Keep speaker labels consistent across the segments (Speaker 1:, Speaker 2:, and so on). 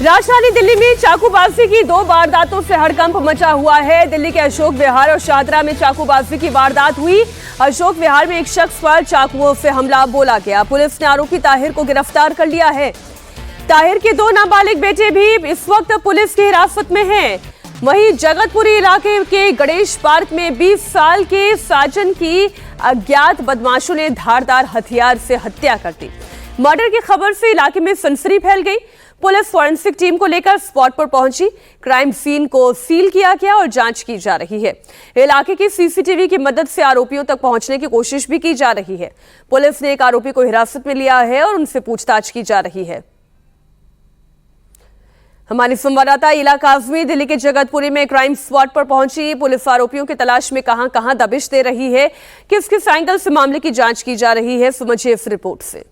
Speaker 1: राजधानी दिल्ली में चाकूबाजी की 2 वारदातों से हड़कंप मचा हुआ है। दिल्ली के अशोक विहार और शाहदरा में चाकूबाजी की वारदात हुई। अशोक विहार में एक शख्स पर चाकुओं से हमला बोला गया। पुलिस ने आरोपी ताहिर को गिरफ्तार कर लिया है। ताहिर के 2 नाबालिग बेटे भी इस वक्त पुलिस की हिरासत में हैं। वहीं जगतपुरी इलाके के गणेश पार्क में 20 साल के साजन की अज्ञात बदमाशों ने धारदार हथियार से हत्या कर दी। मर्डर की खबर से इलाके में सनसनी फैल गई। पुलिस फॉरेंसिक टीम को लेकर स्पॉट पर पहुंची। क्राइम सीन को सील किया गया और जांच की जा रही है। इलाके की सीसीटीवी की मदद से आरोपियों तक पहुंचने की कोशिश भी की जा रही है। पुलिस ने एक आरोपी को हिरासत में लिया है और उनसे पूछताछ की जा रही है। हमारी संवाददाता इला काज़मी दिल्ली के जगतपुरी में क्राइम स्पॉट पर पहुंची। पुलिस आरोपियों की तलाश में कहां दबिश दे रही है, किस किस एंगल से मामले की जांच की जा रही है, समझिए इस रिपोर्ट से।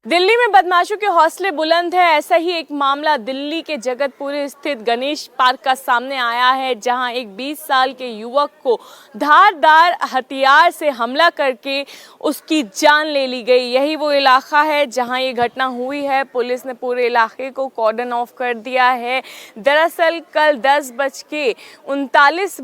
Speaker 2: दिल्ली में बदमाशों के हौसले बुलंद है। ऐसा ही एक मामला दिल्ली के जगतपुरी स्थित गणेश पार्क का सामने आया है, जहां एक 20 साल के युवक को धारदार हथियार से हमला करके उसकी जान ले ली गई। यही वो इलाका है जहां ये घटना हुई है। पुलिस ने पूरे इलाके को कॉर्डन ऑफ कर दिया है। दरअसल कल 10:39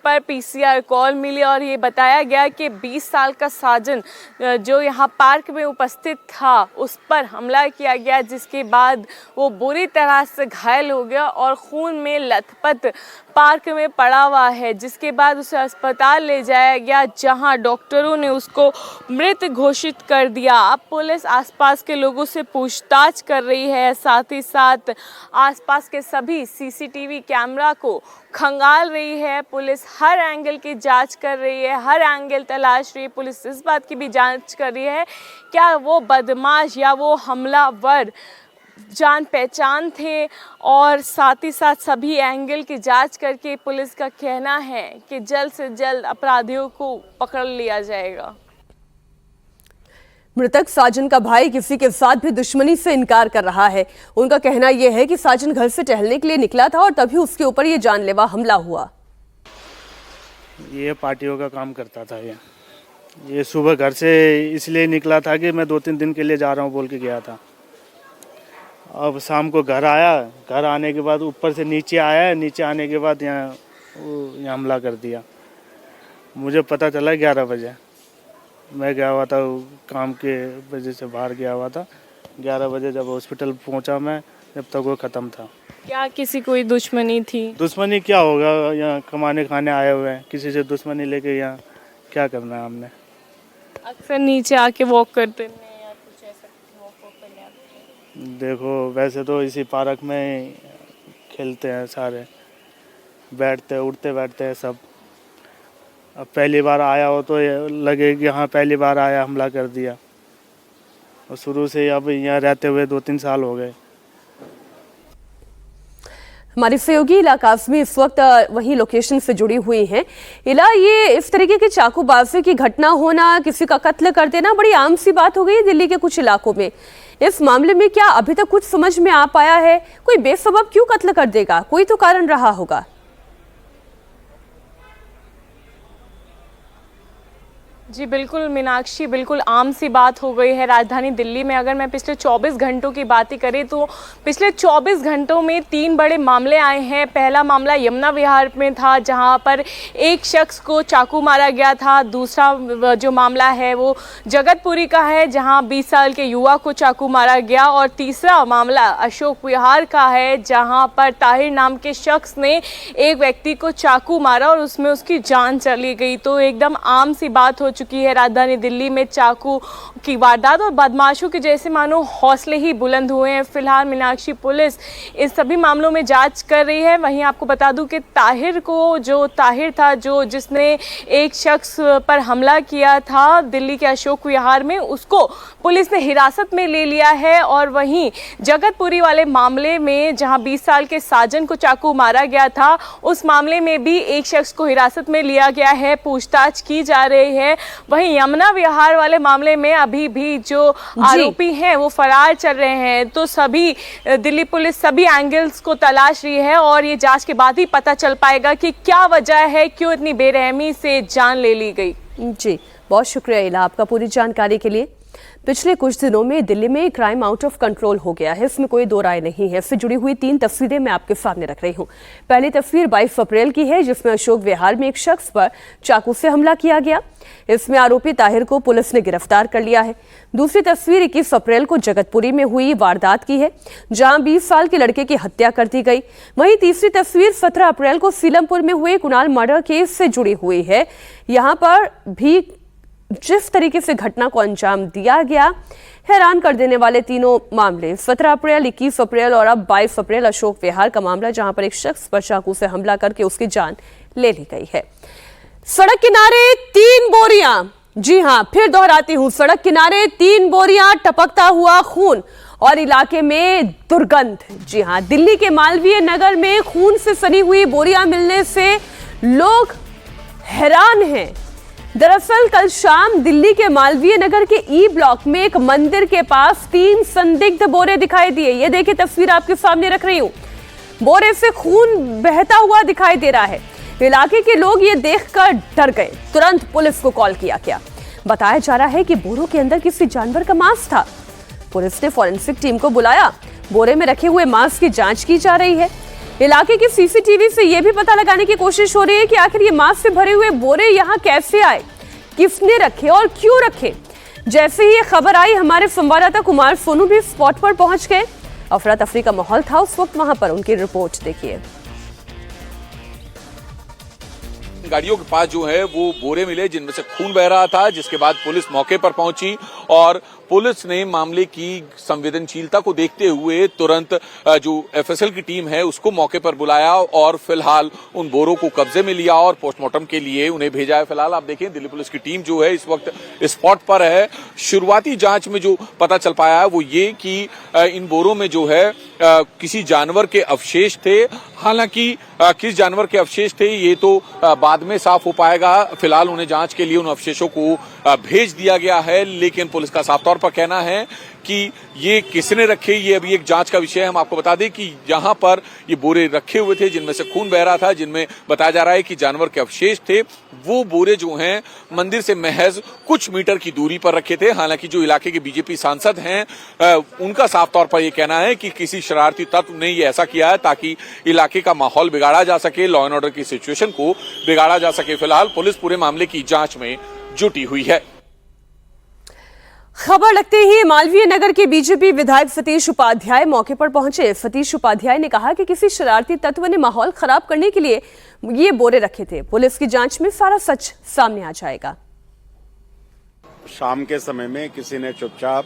Speaker 2: पर पीसीआर कॉल मिली और ये बताया गया कि 20 साल का साजन जो यहाँ पार्क में उपस्थित था उस पर हमला किया गया, जिसके बाद वो बुरी तरह से घायल हो गया और खून में लथपथ पार्क में पड़ा हुआ है। जिसके बाद उसे अस्पताल ले जाया गया, जहां डॉक्टरों ने उसको मृत घोषित कर दिया। अब पुलिस आसपास के लोगों से पूछताछ कर रही है, साथ ही साथ आसपास के सभी सीसीटीवी कैमरा को खंगाल रही है। पुलिस हर एंगल की जांच कर रही है, हर एंगल तलाश रही है। पुलिस इस बात की भी जांच कर रही है क्या वो बदमाश या वो हमलावर जान पहचान थे, और साथ ही साथ सभी एंगल की जांच करके पुलिस का कहना है कि जल्द से जल्द अपराधियों को पकड़ लिया जाएगा।
Speaker 1: मृतक साजन का भाई किसी के साथ भी दुश्मनी से इनकार कर रहा है। उनका कहना यह है कि साजन घर से टहलने के लिए निकला था और तभी उसके ऊपर यह जानलेवा हमला हुआ।
Speaker 3: ये पार्टियों का काम करता था। ये सुबह घर से इसलिए निकला था कि मैं 2-3 दिन के लिए जा रहा हूँ बोल के गया था। अब शाम को घर आया, घर आने के बाद ऊपर से नीचे आया, नीचे आने के बाद यहाँ हमला कर दिया। मुझे पता चला 11 बजे। मैं गया हुआ था काम के वजह से बाहर गया हुआ था। 11 बजे जब हॉस्पिटल पहुंचा मैं, जब तक वो ख़त्म था।
Speaker 2: क्या किसी कोई दुश्मनी थी?
Speaker 3: दुश्मनी क्या होगा, यहाँ कमाने खाने आए हुए हैं, किसी से दुश्मनी लेके यहाँ क्या करना है हमने।
Speaker 2: अक्सर नीचे आके वॉक करते हैं या कुछ ऐसा वॉक करने आते हैं?
Speaker 3: देखो वैसे तो इसी पार्क में खेलते हैं सारे, बैठते उठते बैठते हैं सब। अब पहली बार आया हो तो लगे कि हाँ पहली बार आया, हमला कर दिया। और शुरू से अब यहाँ रहते हुए 2-3 साल हो गए।
Speaker 1: हमारी सहयोगी इला काज़मी इस वक्त वही लोकेशन से जुड़ी हुई हैं। इला, ये इस तरीके की चाकूबाजी की घटना होना, किसी का कत्ल कर देना बड़ी आम सी बात हो गई है दिल्ली के कुछ इलाकों में। इस मामले में क्या अभी तक कुछ समझ में आ पाया है? कोई बेसबब क्यों कत्ल कर देगा? कोई तो कारण रहा होगा।
Speaker 2: जी बिल्कुल मीनाक्षी, बिल्कुल आम सी बात हो गई है राजधानी दिल्ली में। अगर मैं पिछले 24 घंटों की बात ही करें तो पिछले 24 घंटों में 3 बड़े मामले आए हैं। पहला मामला यमुना विहार में था, जहां पर एक शख्स को चाकू मारा गया था। दूसरा जो मामला है वो जगतपुरी का है, जहां 20 साल के युवा को चाकू मारा गया। और तीसरा मामला अशोक विहार का है, जहाँ पर ताहिर नाम के शख्स ने एक व्यक्ति को चाकू मारा और उसमें उसकी जान चली गई। तो एकदम आम सी बात हो चुकी है राजधानी दिल्ली में चाकू की वारदात, और बदमाशों के जैसे मानो हौसले ही बुलंद हुए हैं। फिलहाल मीनाक्षी पुलिस इस सभी मामलों में जांच कर रही है। वहीं आपको बता दूं कि ताहिर था जिसने एक शख्स पर हमला किया था दिल्ली के अशोक विहार में, उसको पुलिस ने हिरासत में ले लिया है। और वहीं जगतपुरी वाले मामले में जहां 20 साल के साजन को चाकू मारा गया था, उस मामले में भी एक शख्स को हिरासत में लिया गया है, पूछताछ की जा रही है। वहीं यमुना विहार वाले मामले में अभी भी जो आरोपी हैं वो फरार चल रहे हैं। तो सभी दिल्ली पुलिस सभी एंगल्स को तलाश रही है और ये जांच के बाद ही पता चल पाएगा कि क्या वजह है, क्यों इतनी बेरहमी से जान ले ली गई।
Speaker 1: जी बहुत शुक्रिया इला आपका पूरी जानकारी के लिए। पिछले कुछ दिनों में दिल्ली में क्राइम आउट ऑफ कंट्रोल हो गया है, इसमें कोई दो राय नहीं है। इससे जुड़ी हुई 3 तस्वीरें मैं आपके सामने रख रही हूं। पहली तस्वीर 22 अप्रैल की है, जिसमें अशोक विहार में एक शख्स पर चाकू से हमला किया गया। इसमें आरोपी ताहिर को पुलिस ने गिरफ्तार कर लिया है। दूसरी तस्वीर 21 अप्रैल को जगतपुरी में हुई वारदात की है, जहां 20 साल के लड़के की हत्या कर दी गई। वहीं तीसरी तस्वीर 17 अप्रैल को सीलमपुर में हुए कुणाल मर्डर केस से जुड़ी हुई है। यहां पर भी जिस तरीके से घटना को अंजाम दिया गया, हैरान कर देने वाले तीनों मामले 17 अप्रैल, 21 अप्रैल और अब 22 अप्रैल अशोक विहार का मामला, जहां पर एक शख्स पर चाकू से हमला करके उसकी जान ले ली गई है। सड़क किनारे 3 बोरियां, जी हां, फिर दोहराती हूं, सड़क किनारे 3 बोरियां, टपकता हुआ खून और इलाके में दुर्गंध। जी हां, दिल्ली के मालवीय नगर में खून से सनी हुई बोरियां मिलने से लोग हैरान हैं। दरअसल कल शाम दिल्ली के मालवीय नगर के ई ब्लॉक में एक मंदिर के पास 3 संदिग्ध बोरे दिखाई दिए। ये देखिए तस्वीर आपके सामने रख रही हूं। बोरे से खून बहता हुआ दिखाई दे रहा है। इलाके के लोग ये देखकर डर गए। तुरंत पुलिस को कॉल किया गया। बताया जा रहा है कि बोरों के अंदर किसी जानवर का मांस था। पुलिस ने फॉरेंसिक टीम को बुलाया। बोरे में रखे हुए मांस की जांच की जा रही है। इलाके की सीसीटीवी से यह भी पता लगाने की कोशिश हो रही है कि आखिर ये मांस से भरे हुए बोरे यहां कैसे आए, किसने रखे और क्यों रखे। जैसे ही ये खबर आई, हमारे संवाददाता कुमार सोनू भी स्पॉट पर पहुंच गए। अफरा तफरी का माहौल था उस वक्त वहां पर। उनकी रिपोर्ट देखिए।
Speaker 4: गाड़ियों के पास जो है वो बोरे मिले जिनमें से खून बह रहा था, जिसके बाद पुलिस मौके पर पहुंची और पुलिस ने मामले की संवेदनशीलता को देखते हुए तुरंत जो एफएसएल की टीम है उसको मौके पर बुलाया और फिलहाल उन बोरों को कब्जे में लिया और पोस्टमार्टम के लिए उन्हें भेजा है। फिलहाल आप देखें दिल्ली पुलिस की टीम जो है इस वक्त स्पॉट पर है। शुरुआती जांच में जो पता चल पाया है वो ये कि इन बोरों में जो है किसी जानवर के अवशेष थे। हालांकि किस जानवर के अवशेष थे ये तो बाद में साफ हो पाएगा। फिलहाल उन्हें जांच के लिए उन अवशेषों को भेज दिया गया है, लेकिन पुलिस का साफ तौर पर कहना है कि ये किसने रखे ये अभी एक जांच का विषय है। हम आपको बता दें कि यहाँ पर ये बोरे रखे हुए थे जिनमें से खून बह रहा था, जिनमें बताया जा रहा है कि जानवर के अवशेष थे। वो बोरे जो हैं मंदिर से महज कुछ मीटर की दूरी पर रखे थे। हालांकि जो इलाके के बीजेपी सांसद हैं उनका साफ तौर पर यह कहना है कि किसी शरारती तत्व ने ये ऐसा किया है ताकि इलाके का माहौल बिगाड़ा जा सके, लॉ एंड ऑर्डर की सिचुएशन को बिगाड़ा जा सके। फिलहाल पुलिस पूरे मामले की जांच में जुटी हुई है।
Speaker 1: खबर लगते ही मालवीय नगर के बीजेपी विधायक सतीश उपाध्याय मौके पर पहुंचे। सतीश उपाध्याय ने कहा कि किसी शरारती तत्व ने माहौल खराब करने के लिए ये बोरे रखे थे। पुलिस की जांच में सारा सच सामने आ जाएगा।
Speaker 5: शाम के समय में किसी ने चुपचाप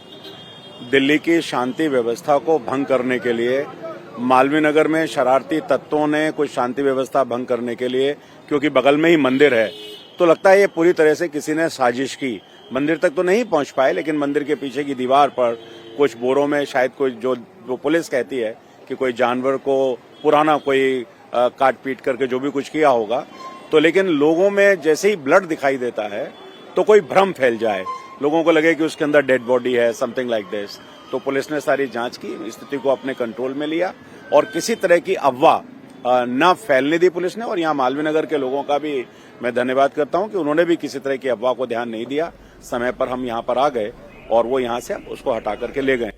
Speaker 5: दिल्ली की शांति व्यवस्था को भंग करने के लिए, मालवीय नगर में शरारती तत्वों ने कुछ शांति व्यवस्था भंग करने के लिए, क्योंकि बगल में ही मंदिर है, तो लगता है ये पूरी तरह से किसी ने साजिश की। मंदिर तक तो नहीं पहुंच पाए, लेकिन मंदिर के पीछे की दीवार पर कुछ बोरों में शायद कोई जो पुलिस कहती है कि कोई जानवर को पुराना कोई काट पीट करके जो भी कुछ किया होगा, तो लेकिन लोगों में जैसे ही ब्लड दिखाई देता है तो कोई भ्रम फैल जाए, लोगों को लगे कि उसके अंदर डेड बॉडी है, समथिंग लाइक दिस। तो पुलिस ने सारी जांच की, स्थिति को अपने कंट्रोल में लिया और किसी तरह की अफवाह न फैलने दी पुलिस ने। और यहाँ मालवीय नगर के लोगों का भी मैं धन्यवाद करता हूँ कि उन्होंने भी किसी तरह की अफवाह को ध्यान नहीं दिया। समय पर हम यहाँ पर आ गए और वो यहाँ से उसको हटा करके ले गए।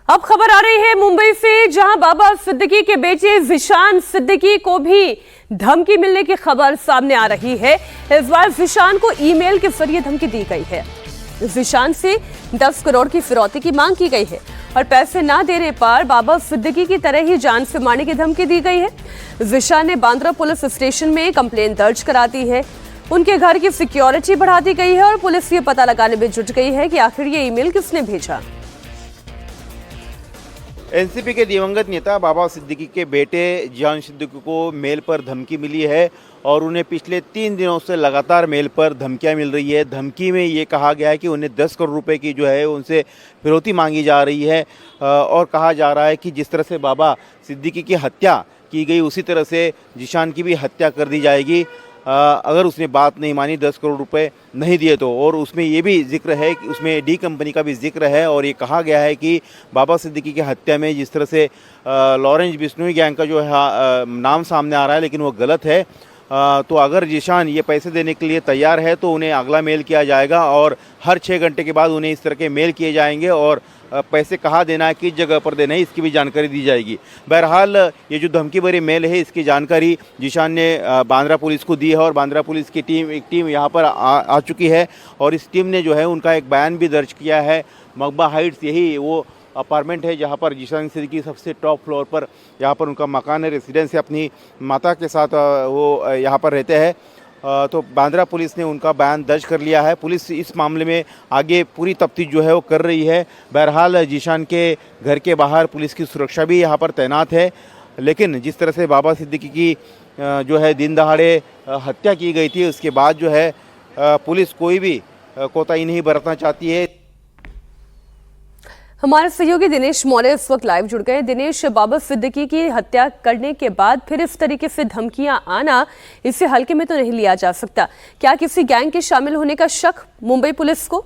Speaker 1: अब खबर आ रही है मुंबई से, जहां बाबा सिद्दीकी के बेटे जिशान सिद्दीकी को भी धमकी मिलने की खबर सामने आ रही है। इस बार जिशान को ईमेल के जरिए धमकी दी गई है। जिशान से 10 करोड़ की फिरौती की मांग की गई है और पैसे ना देने पर बाबा सिद्दीकी की तरह ही जान से मारने की धमकी दी गई है। जिशान ने बांद्रा पुलिस स्टेशन में कंप्लेंट दर्ज करा दी है। उनके घर की सिक्योरिटी बढ़ा दी गई है और पुलिस ये पता लगाने में जुट गई है कि आखिर ये ईमेल किसने भेजा।
Speaker 6: एनसीपी के दिवंगत नेता बाबा सिद्दीकी के बेटे जिशान सिद्दीकी को मेल पर धमकी मिली है और उन्हें पिछले 3 दिनों से लगातार मेल पर धमकियां मिल रही है। धमकी में ये कहा गया है कि उन्हें 10 करोड़ रुपए की जो है उनसे फिरौती मांगी जा रही है और कहा जा रहा है कि जिस तरह से बाबा सिद्दीकी की हत्या की गई उसी तरह से जिशान की भी हत्या कर दी जाएगी अगर उसने बात नहीं मानी, 10 करोड़ रुपए नहीं दिए तो। और उसमें ये भी जिक्र है कि उसमें डी कंपनी का भी जिक्र है और ये कहा गया है कि बाबा सिद्दीकी की हत्या में जिस तरह से लॉरेंस बिश्नोई गैंग का जो है नाम सामने आ रहा है, लेकिन वो गलत है। तो अगर जीशान ये पैसे देने के लिए तैयार है तो उन्हें अगला मेल किया जाएगा और हर 6 घंटे के बाद उन्हें इस तरह के मेल किए जाएंगे और पैसे कहाँ देना है, किस जगह पर देना है, इसकी भी जानकारी दी जाएगी। बहरहाल ये जो धमकी भरी मेल है इसकी जानकारी जीशान ने बांद्रा पुलिस को दी है और बांद्रा पुलिस की एक टीम यहाँ पर आ चुकी है और इस टीम ने जो है उनका एक बयान भी दर्ज किया है। मकबा हाइट्स यही वो अपार्टमेंट है जहाँ पर जीशान सिद्दीकी सबसे टॉप फ्लोर पर यहाँ पर उनका मकान है, रेसिडेंस है, अपनी माता के साथ वो यहाँ पर रहते हैं। तो बांद्रा पुलिस ने उनका बयान दर्ज कर लिया है। पुलिस इस मामले में आगे पूरी तफ्तीश जो है वो कर रही है। बहरहाल जीशान के घर के बाहर पुलिस की सुरक्षा भी यहाँ पर तैनात है, लेकिन जिस तरह से बाबा सिद्दीकी की जो है दिन दहाड़े हत्या की गई थी उसके बाद जो है पुलिस कोई भी कोताही नहीं बरतना चाहती है।
Speaker 1: हमारे सहयोगी दिनेश मौर्य इस वक्त लाइव जुड़ गए। दिनेश, बाबा सिद्दीकी की हत्या करने के बाद फिर इस तरीके से धमकियां आना, इसे हल्के में तो नहीं लिया जा सकता। क्या किसी गैंग के शामिल होने का शक मुंबई पुलिस को?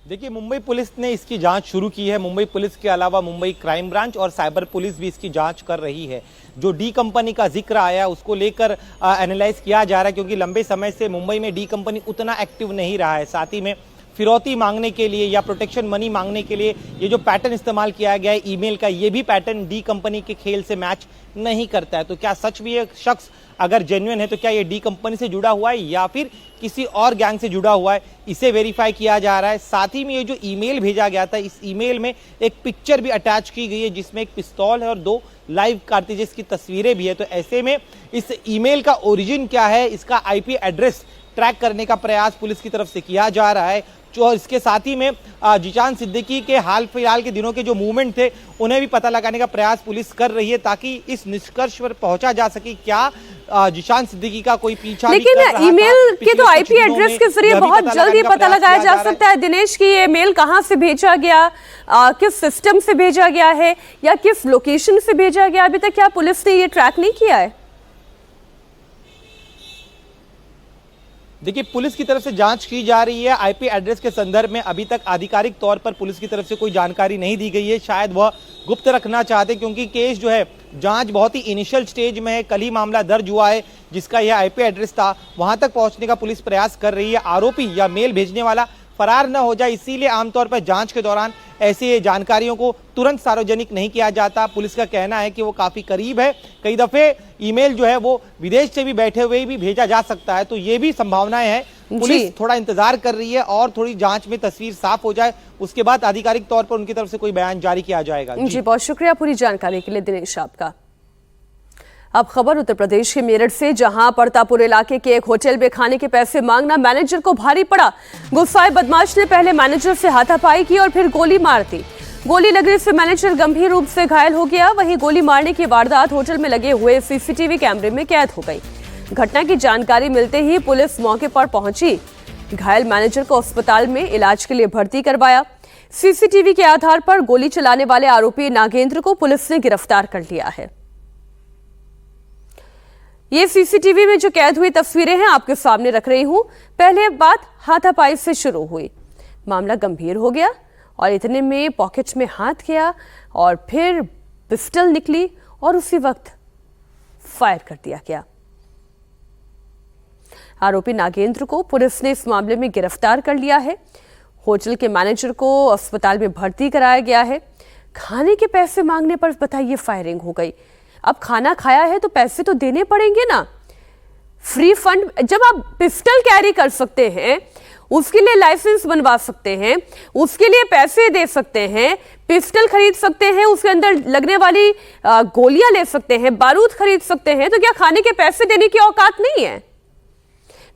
Speaker 7: देखिए, मुंबई पुलिस ने इसकी जांच शुरू की है। मुंबई पुलिस के अलावा मुंबई क्राइम ब्रांच और साइबर पुलिस भी इसकी जांच कर रही है। जो डी कंपनी का जिक्र आया उसको लेकर एनालाइज किया जा रहा है, क्योंकि लंबे समय से मुंबई में डी कंपनी उतना एक्टिव नहीं रहा है। साथ ही में फिरौती मांगने के लिए या प्रोटेक्शन मनी मांगने के लिए ये जो पैटर्न इस्तेमाल किया गया है ईमेल का, ये भी पैटर्न डी कंपनी के खेल से मैच नहीं करता है। तो क्या सच में ये शख्स अगर जेन्युइन है तो क्या ये डी कंपनी से जुड़ा हुआ है या फिर किसी और गैंग से जुड़ा हुआ है, इसे वेरीफाई किया जा रहा है। साथ ही में ये जो ईमेल भेजा गया था, इस ईमेल में एक पिक्चर भी अटैच की गई है जिसमें एक पिस्तौल है और 2 लाइव कार्ट्रिजेस की तस्वीरें भी है। तो ऐसे में इस ईमेल का ओरिजिन क्या है, इसका आईपी एड्रेस ट्रैक करने का प्रयास पुलिस की तरफ से किया जा रहा है। जो इसके साथ ही में जीशान सिद्दीकी के हाल फिलहाल के दिनों के जो मूवमेंट थे उन्हें भी पता लगाने का प्रयास पुलिस कर रही है, ताकि इस निष्कर्ष पर पहुंचा जा सके क्या जीशान सिद्दीकी का कोई पीछा भी कर रहा था।
Speaker 1: लेकिन ईमेल के तो आईपी एड्रेस के जरिए बहुत जल्द ही पता लगाया जा सकता है। दिनेश की ये मेल कहां से भेजा गया, किस सिस्टम से भेजा गया है या किस लोकेशन से भेजा गया, अभी तक क्या पुलिस ने ये ट्रैक नहीं किया है?
Speaker 7: देखिए, पुलिस की तरफ से जांच की जा रही है। आईपी एड्रेस के संदर्भ में अभी तक आधिकारिक तौर पर पुलिस की तरफ से कोई जानकारी नहीं दी गई है। शायद वह गुप्त रखना चाहते, क्योंकि केस जो है जांच बहुत ही इनिशियल स्टेज में है। कल ही मामला दर्ज हुआ है जिसका यह आईपी एड्रेस था, वहां तक पहुंचने का पुलिस प्रयास कर रही है। आरोपी या मेल भेजने वाला फरार न हो जाए, इसीलिए आमतौर पर जांच के दौरान ऐसी जानकारियों को तुरंत सार्वजनिक नहीं किया जाता। पुलिस का कहना है कि वो काफी करीब है, कई दफे ईमेल जो है वो विदेश से भी बैठे हुए भी भेजा जा सकता है। तो ये भी संभावनाएं हैं। पुलिस थोड़ा इंतजार कर रही है और थोड़ी जांच में तस्वीर साफ हो जाए, उसके बाद आधिकारिक तौर पर उनकी तरफ से कोई बयान जारी किया जाएगा।
Speaker 1: जी, बहुत शुक्रिया पूरी जानकारी के लिए दिनेश आपका। अब खबर उत्तर प्रदेश के मेरठ से, जहां परतापुर इलाके के एक होटल में खाने के पैसे मांगना मैनेजर को भारी पड़ा। गुस्साए बदमाश ने पहले मैनेजर से हाथापाई की और फिर गोली मार दी। गोली लगने से मैनेजर गंभीर रूप से घायल हो गया। वहीं गोली मारने की वारदात होटल में लगे हुए सीसीटीवी कैमरे में कैद हो गई। घटना की जानकारी मिलते ही पुलिस मौके पर पहुंची। घायल मैनेजर को अस्पताल में इलाज के लिए भर्ती करवाया। सीसीटीवी के आधार पर गोली चलाने वाले आरोपी नागेंद्र को पुलिस ने गिरफ्तार कर लिया है। ये सीसीटीवी में जो कैद हुई तस्वीरें हैं आपके सामने रख रही हूं। पहले बात हाथापाई से शुरू हुई, मामला गंभीर हो गया और इतने में पॉकेट में हाथ गया और फिर पिस्टल निकली और उसी वक्त फायर कर दिया गया। आरोपी नागेंद्र को पुलिस ने इस मामले में गिरफ्तार कर लिया है। होटल के मैनेजर को अस्पताल में भर्ती कराया गया है। खाने के पैसे मांगने पर बताइए फायरिंग हो गई। अब खाना खाया है तो पैसे तो देने पड़ेंगे ना। फ्री फंड, जब आप पिस्टल कैरी कर सकते हैं, उसके लिए लाइसेंस बनवा सकते हैं, उसके लिए पैसे दे सकते हैं, पिस्टल खरीद सकते हैं, उसके अंदर लगने वाली गोलियां ले सकते हैं, बारूद खरीद सकते हैं, तो क्या खाने के पैसे देने की औकात नहीं है?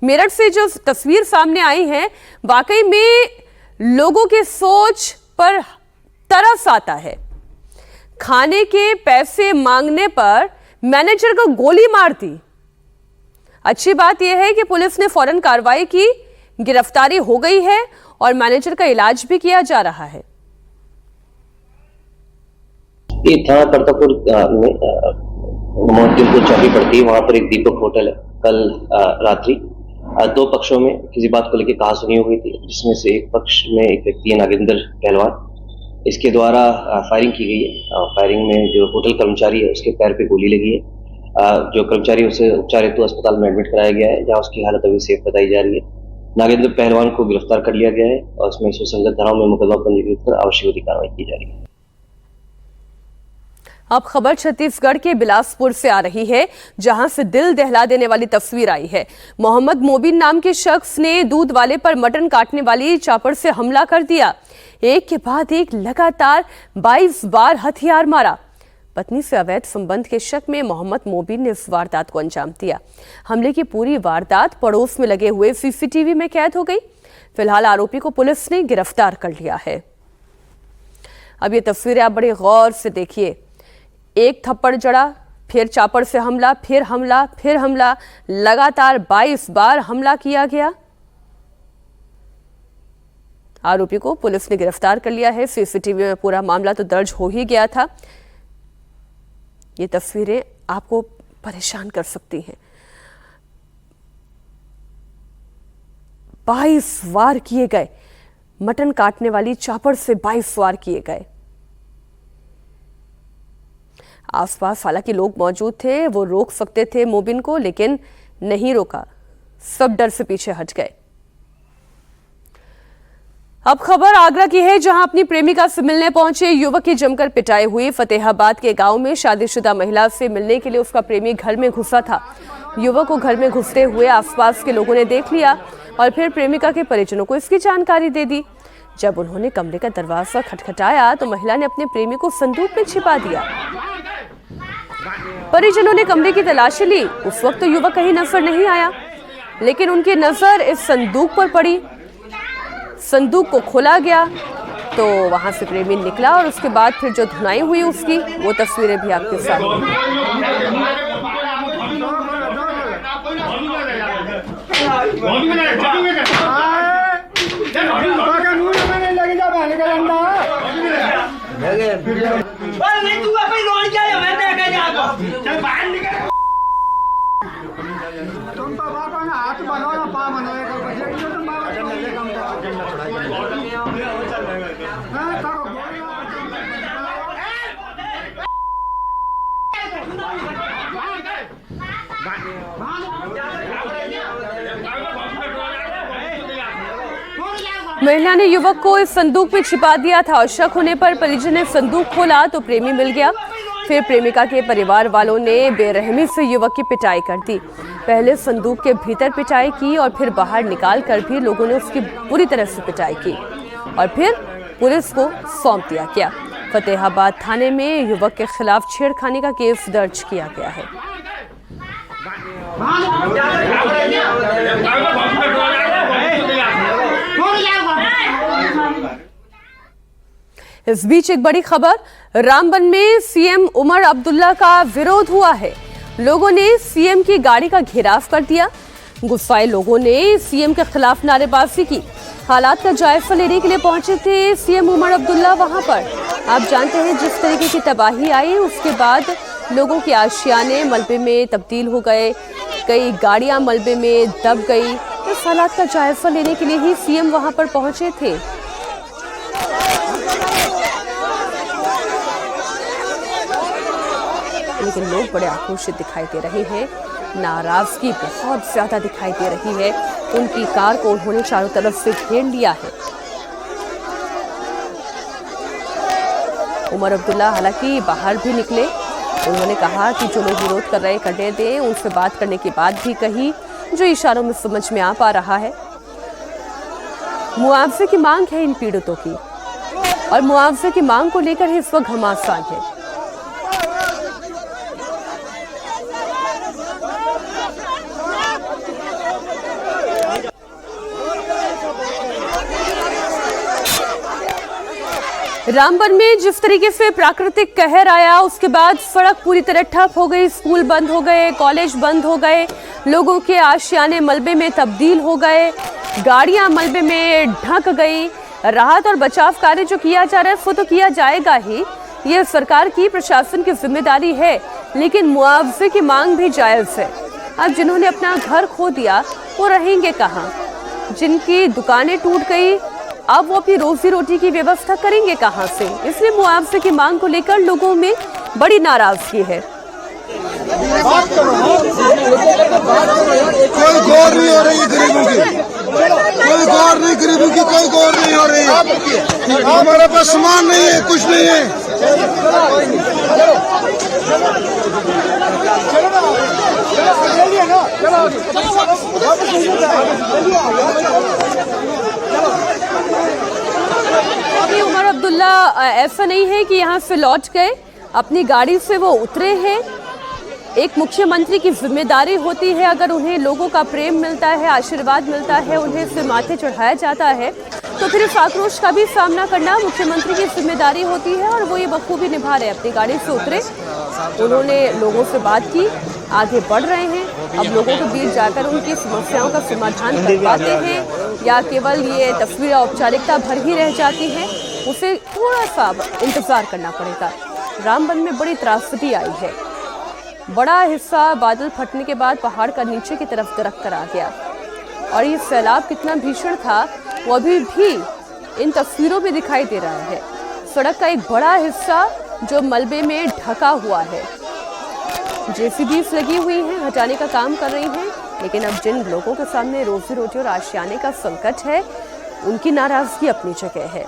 Speaker 1: मेरठ से जो तस्वीर सामने आई है, वाकई में लोगों की सोच पर तरस आता है। खाने के पैसे मांगने पर मैनेजर को गोली मार दी। अच्छी बात यह है कि पुलिस ने फौरन कार्रवाई की, गिरफ्तारी हो गई है और मैनेजर का इलाज भी किया जा रहा है।
Speaker 8: ये थाना परतापुर में मोहद्दीनपुर चौकी पड़ती है, वहां पर एक दीपक होटल है। कल रात्रि 2 पक्षों में किसी बात को लेकर कहासुनी हो गई थी, जिसमें से एक पक्ष में एक व्यक्ति है नागेंद्र पहलवान, इसके द्वारा फायरिंग की गई है। फायरिंग में जो होटल कर्मचारी है उसके पैर पे गोली लगी है। जो कर्मचारी उसे उपचार हेतु अस्पताल में एडमिट कराया गया है, जहां उसकी हालत अभी सेफ बताई जा रही है। नागेंद्र पहलवान को गिरफ्तार कर लिया गया है और इसमें सुसंगत धाराओं में मुकदमा पंजीकृत कर आवश्यक कार्रवाई की जा रही है।
Speaker 1: अब खबर छत्तीसगढ़ के बिलासपुर से आ रही है, जहां से दिल दहला देने वाली तस्वीर आई है। मोहम्मद मोबिन नाम के शख्स ने दूध वाले पर मटन काटने वाली चापर से हमला कर दिया। एक के बाद एक लगातार 22 बार हथियार मारा। पत्नी से अवैध संबंध के शक में मोहम्मद मोबिन ने इस वारदात को अंजाम दिया। हमले की पूरी वारदात पड़ोस में लगे हुए सीसीटीवी में कैद हो गई। फिलहाल आरोपी को पुलिस ने गिरफ्तार कर लिया है। अब ये तस्वीरें आप बड़े गौर से देखिए। एक थप्पड़ जड़ा, फिर चापर से हमला, फिर हमला, फिर हमला, लगातार 22 बार हमला किया गया। आरोपी को पुलिस ने गिरफ्तार कर लिया है। सीसीटीवी में पूरा मामला तो दर्ज हो ही गया था। ये तस्वीरें आपको परेशान कर सकती हैं। 22 वार किए गए, मटन काटने वाली चापर से 22 वार किए गए। आसपास हालांकि लोग मौजूद थे, वो रोक सकते थे मोबिन को, लेकिन नहीं रोका। सब डर से पीछे हट गए। अब खबर आगरा की है, जहां अपनी प्रेमिका से मिलने पहुंचे युवक की जमकर पिटाई हुई। फतेहाबाद के गांव में शादीशुदा महिला से मिलने के लिए उसका प्रेमी घर में घुसा था। युवक को घर में घुसते हुए आसपास के लोगों ने देख लिया और फिर प्रेमिका के परिजनों को इसकी जानकारी दे दी। जब उन्होंने कमरे का दरवाजा खटखटाया तो महिला ने अपने प्रेमी को संदूक में छिपा दिया। परिजनों ने कमरे की तलाशी ली। उस वक्त तो युवक कहीं नजर नहीं आया, लेकिन उनकी नजर इस संदूक पर पड़ी। संदूक को खोला गया तो वहां से प्रेमी निकला और उसके बाद फिर जो धुनाई हुई उसकी, वो तस्वीरें भी आपके सामने। महिला ने युवक को इस संदूक में छिपा दिया था और शक होने पर परिजन ने संदूक खोला तो प्रेमी मिल गया। फिर प्रेमिका के परिवार वालों ने बेरहमी से युवक की पिटाई कर दी। पहले संदूक के भीतर पिटाई की और फिर बाहर निकाल कर भी लोगों ने उसकी बुरी तरह से पिटाई की और फिर पुलिस को सौंप दिया गया। फतेहाबाद थाने में युवक के खिलाफ छेड़खानी का केस दर्ज किया गया है। इस बीच एक बड़ी खबर, रामबन में सीएम उमर अब्दुल्ला का विरोध हुआ है। लोगों ने सीएम की गाड़ी का घेराव कर दिया। गुस्साए लोगों ने सीएम के खिलाफ नारेबाजी की। हालात का जायजा लेने के लिए पहुंचे थे सीएम उमर अब्दुल्ला वहां पर। आप जानते हैं जिस तरीके की तबाही आई, उसके बाद लोगों के आशियाने मलबे में तब्दील हो गए, कई गाड़ियां मलबे में दब गई। इस हालात का जायजा लेने के लिए ही सीएम वहां पर पहुंचे थे। लेकिन लोग बड़े आक्रोशित दिखाई दे रहे हैं, नाराजगी बहुत ज्यादा दिखाई दे रही है। उनकी कार को उन्होंने चारों तरफ से घेर लिया है। उमर अब्दुल्ला हालांकि बाहर भी निकले। उन्होंने कहा कि जो लोग विरोध कर रहे हैं करने दें। उनसे बात करने की बात भी कही जो इशारों में समझ में आ पा रहा है। मुआवजे की मांग है इन पीड़ितों की और मुआवजे की मांग को लेकर ही इस वक्त घमासान है। रामबन में जिस तरीके से प्राकृतिक कहर आया, उसके बाद सड़क पूरी तरह ठप हो गई, स्कूल बंद हो गए, कॉलेज बंद हो गए, लोगों के आशियाने मलबे में तब्दील हो गए, गाड़ियां मलबे में ढक गई। राहत और बचाव कार्य जो किया जा रहा है वो तो किया जाएगा ही, ये सरकार की प्रशासन की जिम्मेदारी है, लेकिन मुआवजे की मांग भी जायज है। अब जिन्होंने अपना घर खो दिया वो रहेंगे कहाँ? जिनकी दुकानें टूट गई, अब वो अपनी रोजी रोटी की व्यवस्था करेंगे कहां से? इसलिए मुआवजे की मांग को लेकर लोगों में बड़ी नाराजगी है।
Speaker 9: कोई गौर नहीं हो रही गरीबों की, कोई गौर नहीं, गरीबों की कोई गौर नहीं हो रही है। हमारे पास सामान नहीं है, कुछ नहीं है।
Speaker 1: अभी उमर अब्दुल्ला ऐसा नहीं है कि यहाँ से लौट गए, अपनी गाड़ी से वो उतरे हैं। एक मुख्यमंत्री की जिम्मेदारी होती है, अगर उन्हें लोगों का प्रेम मिलता है, आशीर्वाद मिलता है, उन्हें सिर माथे चढ़ाया जाता है, तो फिर इस आक्रोश का भी सामना करना मुख्यमंत्री की जिम्मेदारी होती है और वो ये बखूबी निभा रहे। अपनी गाड़ी से उतरे, उन्होंने लोगों से बात की, आगे बढ़ रहे हैं। अब लोगों के बीच जाकर उनकी समस्याओं का समाधान कर पाते हैं या केवल ये तस्वीर औपचारिकता भर ही रह जाती है, उसे थोड़ा सा इंतजार करना पड़ेगा। रामबन में बड़ी त्रासदी आई है। बड़ा हिस्सा बादल फटने के बाद पहाड़ का नीचे की तरफ दरक कर आ गया और ये सैलाब कितना भीषण था वो अभी भी इन तस्वीरों में दिखाई दे रहा है। सड़क का एक बड़ा हिस्सा जो मलबे में ढका हुआ है, जेसीबीज लगी हुई हैं, हटाने का काम कर रही हैं, लेकिन अब जिन लोगों के सामने रोजी रोटी और आशियाने का संकट है, उनकी नाराजगी अपनी जगह है।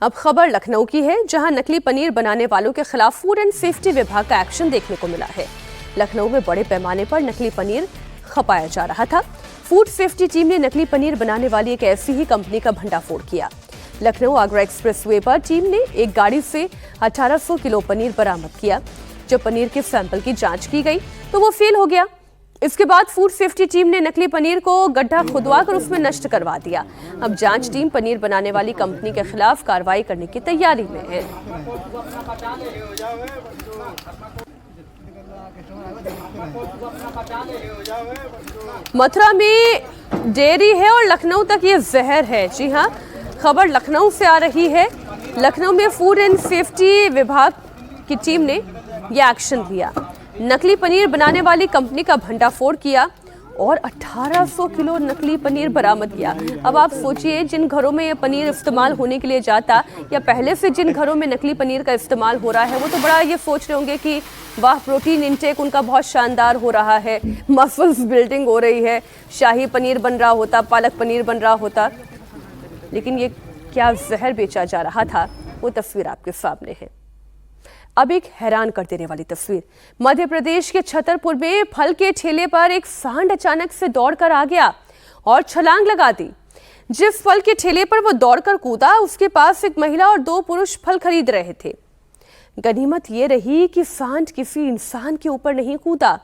Speaker 1: अब खबर लखनऊ की है, जहां नकली पनीर बनाने वालों के खिलाफ फूड एंड सेफ्टी विभाग का एक्शन देखने को मिला है। लखनऊ में बड़े पैमाने पर नकली पनीर खपाया जा रहा था। फूड सेफ्टी टीम ने नकली पनीर बनाने वाली एक ऐसी ही कंपनी का भंडाफोड़ किया। लखनऊ आगरा एक्सप्रेसवे पर टीम ने एक गाड़ी से 1800 किलो पनीर बरामद किया। जब पनीर के सैंपल की जांच की गई तो वो फेल हो गया। इसके बाद फूड सेफ्टी टीम ने नकली पनीर को गड्ढा खुदवाकर उसमें नष्ट करवा दिया। अब जांच टीम पनीर बनाने वाली कंपनी के खिलाफ कार्रवाई करने की तैयारी में है। मथुरा में डेयरी है और लखनऊ तक ये जहर है। जी हाँ, खबर लखनऊ से आ रही है। लखनऊ में फूड एंड सेफ्टी विभाग की टीम ने यह एक्शन लिया। नकली पनीर बनाने वाली कंपनी का भंडाफोड़ किया और 1800 किलो नकली पनीर बरामद किया। अब आप सोचिए, जिन घरों में ये पनीर इस्तेमाल होने के लिए जाता या पहले से जिन घरों में नकली पनीर का इस्तेमाल हो रहा है, वो तो बड़ा ये सोच रहे होंगे कि वाह, प्रोटीन इंटेक उनका बहुत शानदार हो रहा है, मसल्स बिल्डिंग हो रही है, शाही पनीर बन रहा होता, पालक पनीर बन रहा होता। लेकिन ये क्या जहर बेचा जा रहा था, वो तस्वीर आपके सामने है। अब एक हैरान कर देने वाली तस्वीर। मध्य प्रदेश के छतरपुर में फल के ठेले पर एक सांड अचानक से दौड़कर आ गया और छलांग लगा दी। जिस फल के ठेले पर वो दौड़कर कूदा, उसके पास एक महिला और 2 पुरुष फल खरीद रहे थे। गनीमत ये रही कि सांड किसी इंसान के ऊपर नहीं कूदा।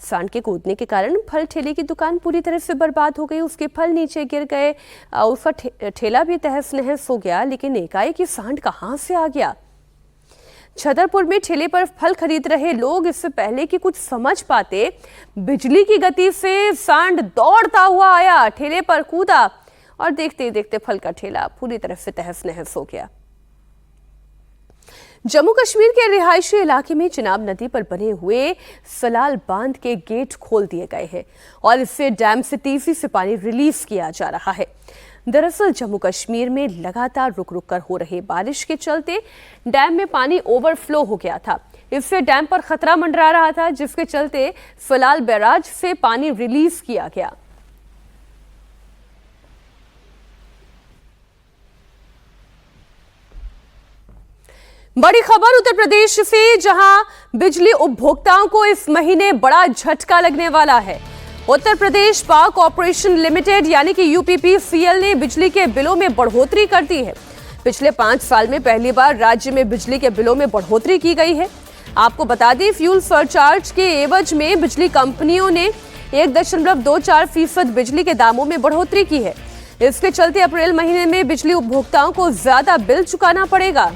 Speaker 1: सांड के कूदने के कारण फल ठेले की दुकान पूरी तरह से बर्बाद हो गई। उसके फल नीचे गिर गए, उसका ठेला भी तहस नहस हो गया। लेकिन एकाएक सांड कहां से आ गया? छतरपुर में ठेले पर फल खरीद रहे लोग इससे पहले कि कुछ समझ पाते, बिजली की गति से सांड दौड़ता हुआ आया, ठेले पर कूदा और देखते ही देखते फल का ठेला पूरी तरह से तहस नहस हो गया। जम्मू कश्मीर के रिहायशी इलाके में चिनाब नदी पर बने हुए सलाल बांध के गेट खोल दिए गए हैं और इससे डैम से तेजी से पानी रिलीज किया जा रहा है। दरअसल जम्मू कश्मीर में लगातार रुक रुक कर हो रही बारिश के चलते डैम में पानी ओवरफ्लो हो गया था। इससे डैम पर खतरा मंडरा रहा था, जिसके चलते सलाल बैराज से पानी रिलीज किया गया। बड़ी खबर उत्तर प्रदेश से, जहां बिजली उपभोक्ताओं को इस महीने बड़ा झटका लगने वाला है। Uttar Pradesh power corporation limited यानी कि यूपीपीसीएल ने बिजली के बिलों में बढ़ोतरी कर दी है। पिछले 5 साल में पहली बार राज्य में बिजली के बिलों में बढ़ोतरी की गई है। आपको बता दें, फ्यूल सरचार्ज के एवज में बिजली कंपनियों ने 1.24% बिजली के दामों में बढ़ोतरी की है। इसके चलते अप्रैल महीने में बिजली उपभोक्ताओं को ज्यादा बिल चुकाना पड़ेगा।